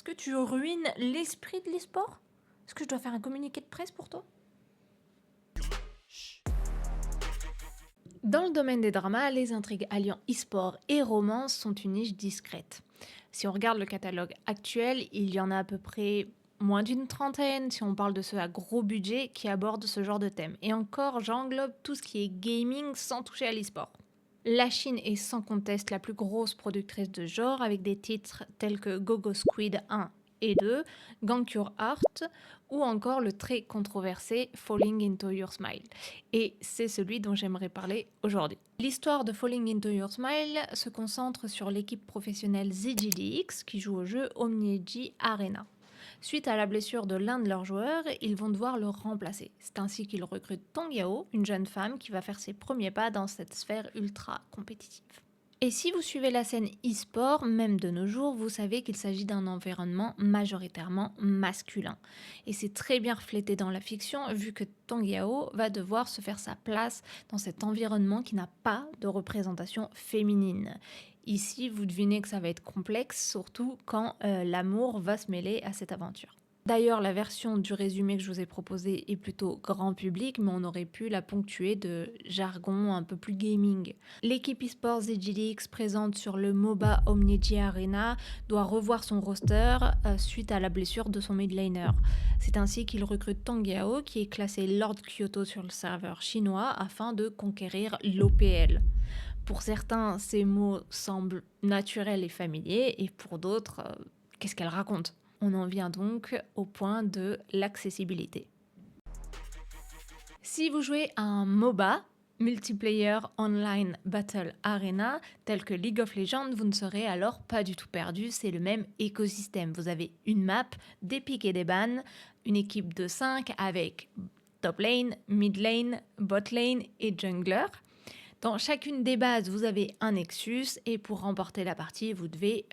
Est-ce que tu ruines l'esprit de l'e-sport? Est-ce que je dois faire un communiqué de presse pour toi? Dans le domaine des dramas, les intrigues alliant e-sport et romance sont une niche discrète. Si on regarde le catalogue actuel, il y en a à peu près moins d'une trentaine si on parle de ceux à gros budget qui abordent ce genre de thème. Et encore, j'englobe tout ce qui est gaming sans toucher à l'e-sport. La Chine est sans conteste la plus grosse productrice de genre avec des titres tels que Gogo Squid 1 et 2, Gank Your Heart ou encore le très controversé Falling Into Your Smile. Et c'est celui dont j'aimerais parler aujourd'hui. L'histoire de Falling Into Your Smile se concentre sur l'équipe professionnelle ZGDX qui joue au jeu Omnieji Arena. Suite à la blessure de l'un de leurs joueurs, ils vont devoir le remplacer. C'est ainsi qu'ils recrutent Tong Yao, une jeune femme qui va faire ses premiers pas dans cette sphère ultra compétitive. Et si vous suivez la scène e-sport, même de nos jours, vous savez qu'il s'agit d'un environnement majoritairement masculin. Et c'est très bien reflété dans la fiction, vu que Tong Yao va devoir se faire sa place dans cet environnement qui n'a pas de représentation féminine. Ici, vous devinez que ça va être complexe, surtout quand l'amour va se mêler à cette aventure. D'ailleurs, la version du résumé que je vous ai proposé est plutôt grand public, mais on aurait pu la ponctuer de jargon un peu plus gaming. L'équipe eSports ZGDX présente sur le MOBA Omnigy Arena doit revoir son roster suite à la blessure de son mid laner. C'est ainsi qu'il recrute Tang Yao, qui est classé Lord Kyoto sur le serveur chinois, afin de conquérir l'OPL. Pour certains, ces mots semblent naturels et familiers, et pour d'autres, qu'est-ce qu'elle raconte? On en vient donc au point de l'accessibilité. Si vous jouez à un MOBA, Multiplayer Online Battle Arena, tel que League of Legends, vous ne serez alors pas du tout perdu, c'est le même écosystème. Vous avez une map, des pics et des bans, une équipe de 5 avec top lane, mid lane, bot lane et jungler. Dans chacune des bases, vous avez un Nexus et pour remporter la partie, vous devez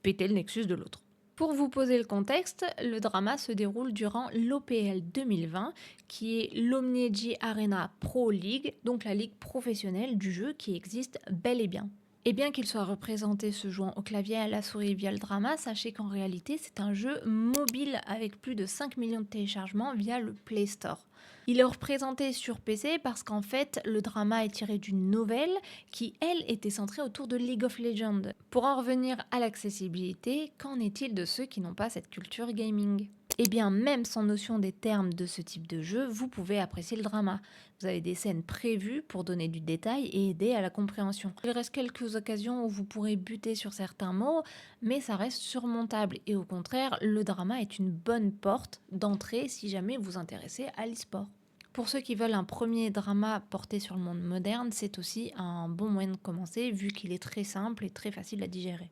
péter le Nexus de l'autre. Pour vous poser le contexte, le drama se déroule durant l'OPL 2020, qui est l'Omnieji Arena Pro League, donc la ligue professionnelle du jeu qui existe bel et bien. Et bien qu'il soit représenté se jouant au clavier et à la souris via le drama, sachez qu'en réalité c'est un jeu mobile avec plus de 5 millions de téléchargements via le Play Store. Il est représenté sur PC parce qu'en fait le drama est tiré d'une nouvelle qui elle était centrée autour de League of Legends. Pour en revenir à l'accessibilité, qu'en est-il de ceux qui n'ont pas cette culture gaming ? Eh bien, même sans notion des termes de ce type de jeu, vous pouvez apprécier le drama. Vous avez des scènes prévues pour donner du détail et aider à la compréhension. Il reste quelques occasions où vous pourrez buter sur certains mots, mais ça reste surmontable. Et au contraire, le drama est une bonne porte d'entrée si jamais vous vous intéressez à l'e-sport. Pour ceux qui veulent un premier drama porté sur le monde moderne, c'est aussi un bon moyen de commencer vu qu'il est très simple et très facile à digérer.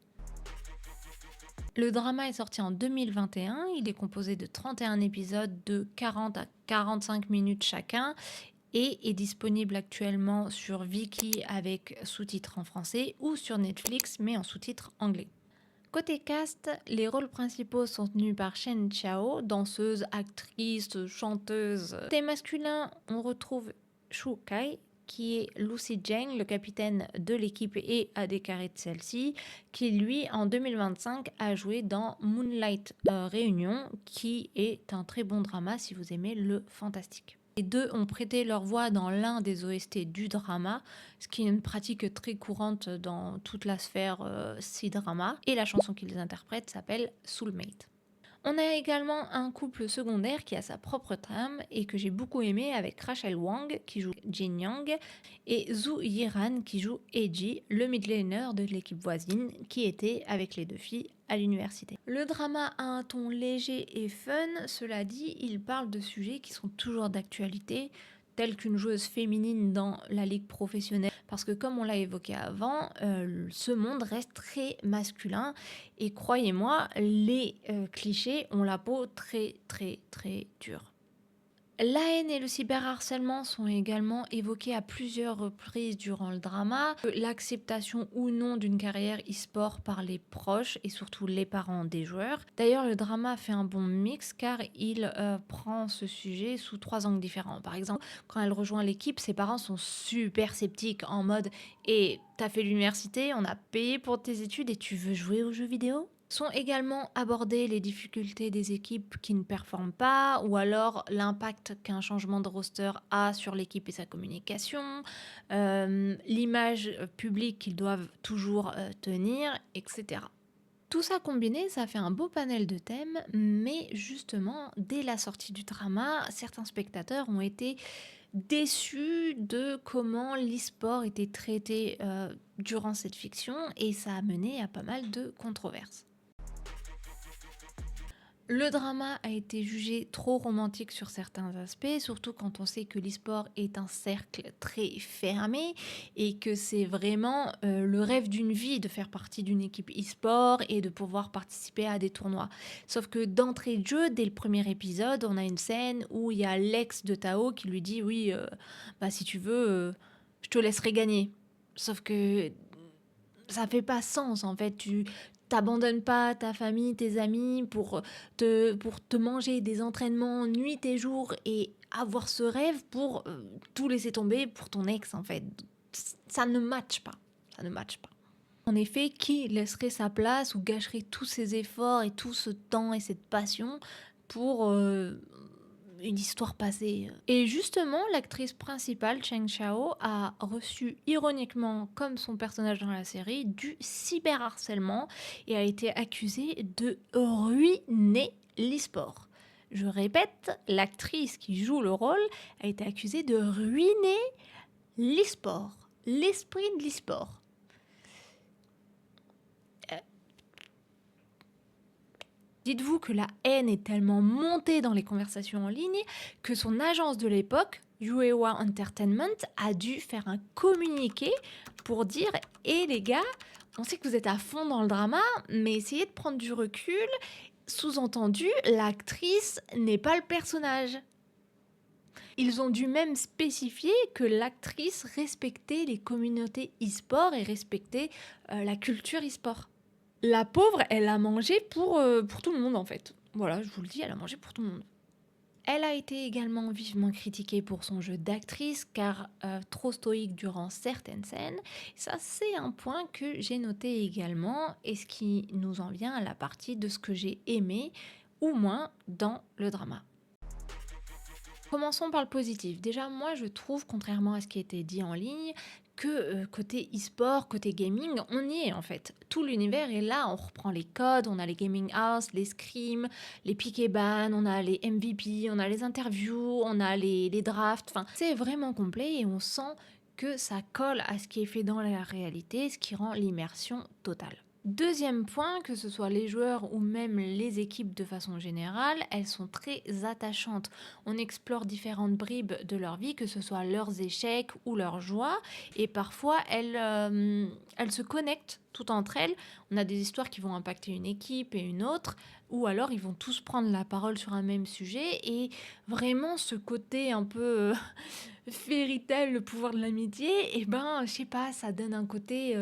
Le drama est sorti en 2021, il est composé de 31 épisodes de 40 à 45 minutes chacun et est disponible actuellement sur Viki avec sous-titres en français ou sur Netflix mais en sous-titres anglais. Côté cast, les rôles principaux sont tenus par Shen Chao, danseuse, actrice, chanteuse. Côté masculin, on retrouve Shu Kai, qui est Lucy Zheng, le capitaine de l'équipe et a déclaré de celle-ci, qui lui, en 2025, a joué dans Moonlight Réunion, qui est un très bon drama si vous aimez le fantastique. Les deux ont prêté leur voix dans l'un des OST du drama, ce qui est une pratique très courante dans toute la sphère C-drama, et la chanson qu'ils interprètent s'appelle Soulmate. On a également un couple secondaire qui a sa propre trame et que j'ai beaucoup aimé avec Rachel Wang qui joue Jin Yang et Zhu Yiran qui joue Eiji, le mid-laner de l'équipe voisine qui était avec les deux filles à l'université. Le drama a un ton léger et fun, cela dit, il parle de sujets qui sont toujours d'actualité, telle qu'une joueuse féminine dans la ligue professionnelle. Parce que comme on l'a évoqué avant, ce monde reste très masculin. Et croyez-moi, les clichés ont la peau très très très dure. La haine et le cyberharcèlement sont également évoqués à plusieurs reprises durant le drama. L'acceptation ou non d'une carrière e-sport par les proches et surtout les parents des joueurs. D'ailleurs, le drama fait un bon mix car il prend ce sujet sous 3 angles différents. Par exemple, quand elle rejoint l'équipe, ses parents sont super sceptiques en mode « Et t'as fait l'université, on a payé pour tes études et tu veux jouer aux jeux vidéo ?» Sont également abordées les difficultés des équipes qui ne performent pas, ou alors l'impact qu'un changement de roster a sur l'équipe et sa communication, l'image publique qu'ils doivent toujours tenir, etc. Tout ça combiné, ça fait un beau panel de thèmes, mais justement, dès la sortie du drama, certains spectateurs ont été déçus de comment l'e-sport était traité durant cette fiction, et ça a mené à pas mal de controverses. Le drama a été jugé trop romantique sur certains aspects, surtout quand on sait que l'e-sport est un cercle très fermé et que c'est vraiment le rêve d'une vie de faire partie d'une équipe e-sport et de pouvoir participer à des tournois. Sauf que d'entrée de jeu, dès le premier épisode, on a une scène où il y a l'ex de Tao qui lui dit oui, bah si tu veux, je te laisserai gagner. Sauf que ça fait pas sens en fait. Tu t'abandonnes pas ta famille, tes amis pour te manger des entraînements nuit et jour et avoir ce rêve pour tout laisser tomber pour ton ex en fait. Ça ne matche pas. Ça ne matche pas. En effet, qui laisserait sa place ou gâcherait tous ses efforts et tout ce temps et cette passion pour une histoire passée? Et justement, l'actrice principale, Cheng Chao, a reçu ironiquement, comme son personnage dans la série, du cyberharcèlement et a été accusée de ruiner l'e-sport. Je répète, l'actrice qui joue le rôle a été accusée de ruiner l'e-sport, l'esprit de l'e-sport. Dites-vous que la haine est tellement montée dans les conversations en ligne que son agence de l'époque, Yuewa Entertainment, a dû faire un communiqué pour dire « Eh les gars, on sait que vous êtes à fond dans le drama, mais essayez de prendre du recul. Sous-entendu, l'actrice n'est pas le personnage. » Ils ont dû même spécifier que l'actrice respectait les communautés e-sport et respectait la culture e-sport. La pauvre, elle a mangé pour tout le monde en fait. Voilà, je vous le dis, elle a mangé pour tout le monde. Elle a été également vivement critiquée pour son jeu d'actrice car trop stoïque durant certaines scènes. Ça, c'est un point que j'ai noté également et ce qui nous en vient à la partie de ce que j'ai aimé ou moins dans le drama. Commençons par le positif. Déjà, moi, je trouve, contrairement à ce qui a été dit en ligne, que côté e-sport, côté gaming, on y est en fait. Tout l'univers est là, on reprend les codes, on a les gaming house, les scrims, les pick et ban, on a les MVP, on a les interviews, on a les drafts. Enfin, c'est vraiment complet et on sent que ça colle à ce qui est fait dans la réalité, ce qui rend l'immersion totale. Deuxième point, que ce soit les joueurs ou même les équipes de façon générale, elles sont très attachantes. On explore différentes bribes de leur vie, que ce soit leurs échecs ou leurs joies, et parfois elles se connectent toutes entre elles. On a des histoires qui vont impacter une équipe et une autre, ou alors ils vont tous prendre la parole sur un même sujet, et vraiment ce côté un peu fairy tale, le pouvoir de l'amitié, et ben je sais pas, ça donne un côté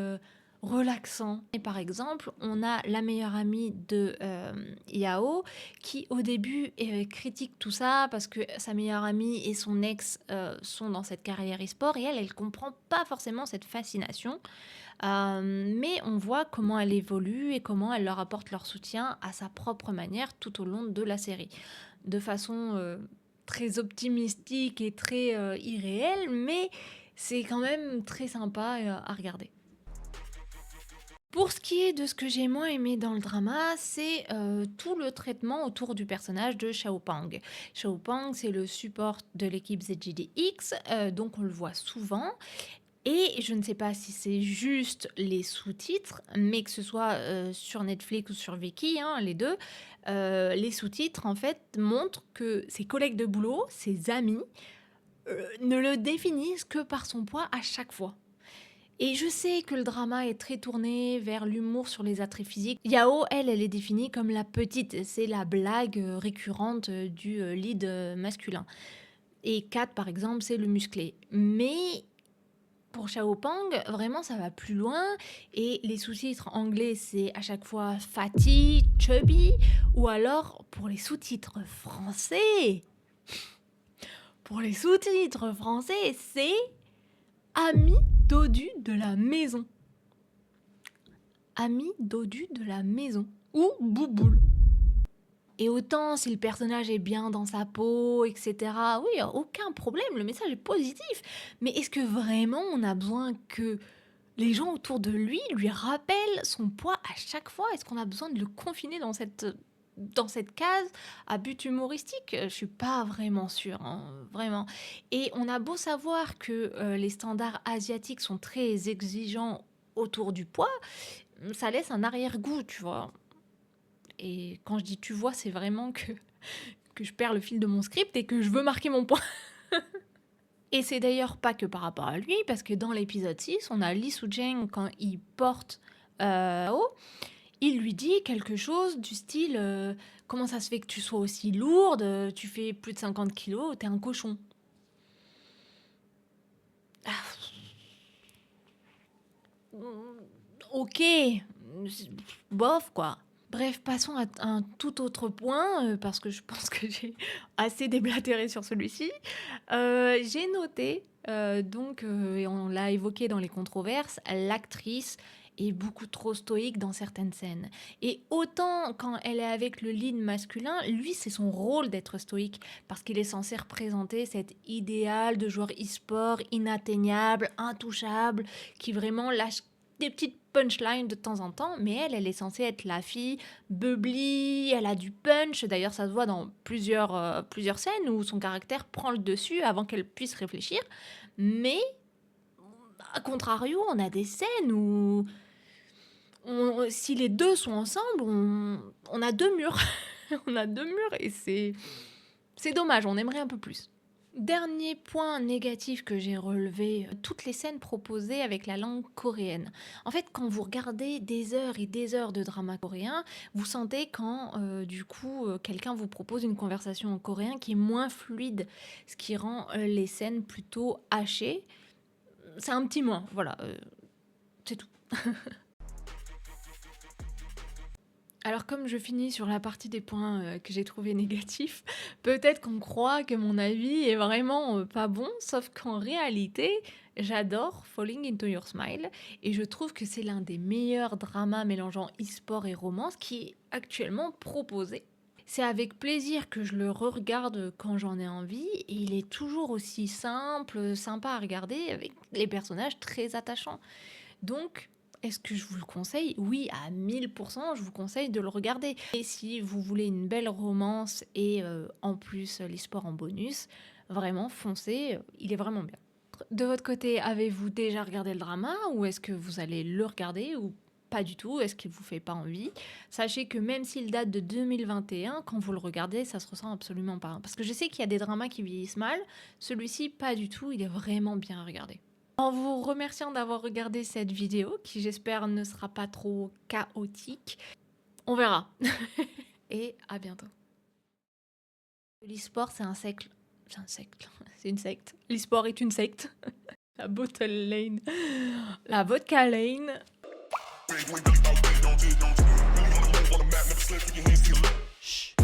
relaxant. Et par exemple, on a la meilleure amie de Yao qui au début critique tout ça parce que sa meilleure amie et son ex sont dans cette carrière e-sport et elle comprend pas forcément cette fascination. Mais on voit comment elle évolue et comment elle leur apporte leur soutien à sa propre manière tout au long de la série. De façon très optimistique et très irréelle, mais c'est quand même très sympa à regarder. Pour ce qui est de ce que j'ai moins aimé dans le drama, c'est tout le traitement autour du personnage de Xiaopang. Xiaopang, c'est le support de l'équipe ZGDX, donc on le voit souvent. Et je ne sais pas si c'est juste les sous-titres, mais que ce soit sur Netflix ou sur Viki, hein, les deux, les sous-titres en fait montrent que ses collègues de boulot, ses amis, ne le définissent que par son poids à chaque fois. Et je sais que le drama est très tourné vers l'humour sur les attraits physiques. Yao, elle est définie comme la petite. C'est la blague récurrente du lead masculin. Et Kat, par exemple, c'est le musclé. Mais pour Xiaopang, vraiment, ça va plus loin. Et les sous-titres anglais, c'est à chaque fois fatty, chubby. Ou alors, pour les sous-titres français, c'est ami dodu de la maison. Ami dodu de la maison. ou Bouboule. Et autant si le personnage est bien dans sa peau, etc., oui, aucun problème, le message est positif. Mais est-ce que vraiment on a besoin que les gens autour de lui rappellent son poids à chaque fois? Est-ce qu'on a besoin de le confiner dans cette case à but humoristique? Je suis pas vraiment sûre, hein, vraiment. Et on a beau savoir que les standards asiatiques sont très exigeants autour du poids, ça laisse un arrière-goût, tu vois. Et quand je dis tu vois, c'est vraiment que je perds le fil de mon script et que je veux marquer mon point. Et c'est d'ailleurs pas que par rapport à lui, parce que dans l'épisode 6, on a Lee Soo-jae quand il porte haut, il lui dit quelque chose du style comment ça se fait que tu sois aussi lourde, tu fais plus de 50 kilos, t'es un cochon. Ah, ok, bof quoi. Bref, passons à un tout autre point, parce que je pense que j'ai assez déblatéré sur celui-ci. J'ai noté, et on l'a évoqué dans les controverses, l'actrice est beaucoup trop stoïque dans certaines scènes. Et autant quand elle est avec le lead masculin, lui, c'est son rôle d'être stoïque, parce qu'il est censé représenter cet idéal de joueur e-sport inatteignable, intouchable, qui vraiment lâche des petites punchlines de temps en temps, mais elle est censée être la fille bubbly, elle a du punch. D'ailleurs, ça se voit dans plusieurs scènes où son caractère prend le dessus avant qu'elle puisse réfléchir. Mais, à contrario, on a des scènes où, si les deux sont ensemble, on a deux murs. On a deux murs et c'est dommage, on aimerait un peu plus. Dernier point négatif que j'ai relevé, toutes les scènes proposées avec la langue coréenne. En fait, quand vous regardez des heures et des heures de drama coréen, vous sentez quand, quelqu'un vous propose une conversation en coréen qui est moins fluide, ce qui rend les scènes plutôt hachées. C'est un petit moins, voilà, c'est tout. Alors comme je finis sur la partie des points que j'ai trouvé négatifs, peut-être qu'on croit que mon avis est vraiment pas bon, sauf qu'en réalité, j'adore Falling into Your Smile et je trouve que c'est l'un des meilleurs dramas mélangeant e-sport et romance qui est actuellement proposé. C'est avec plaisir que je le re-regarde quand j'en ai envie et il est toujours aussi simple, sympa à regarder avec les personnages très attachants. Donc, est-ce que je vous le conseille? Oui, à 1000%, je vous conseille de le regarder. Et si vous voulez une belle romance et en plus l'e-sport en bonus, vraiment foncez, il est vraiment bien. De votre côté, avez-vous déjà regardé le drama ou est-ce que vous allez le regarder ou pas du tout? Est-ce qu'il vous fait pas envie? Sachez que même s'il date de 2021, quand vous le regardez, ça se ressent absolument pas. Parce que je sais qu'il y a des dramas qui vieillissent mal, celui-ci pas du tout, il est vraiment bien à regarder. En vous remerciant d'avoir regardé cette vidéo, qui j'espère ne sera pas trop chaotique, on verra. Et à bientôt. L'e-sport, c'est un secte. C'est un secte. C'est une secte. L'e-sport est une secte. La bottle lane. La vodka lane. Chut.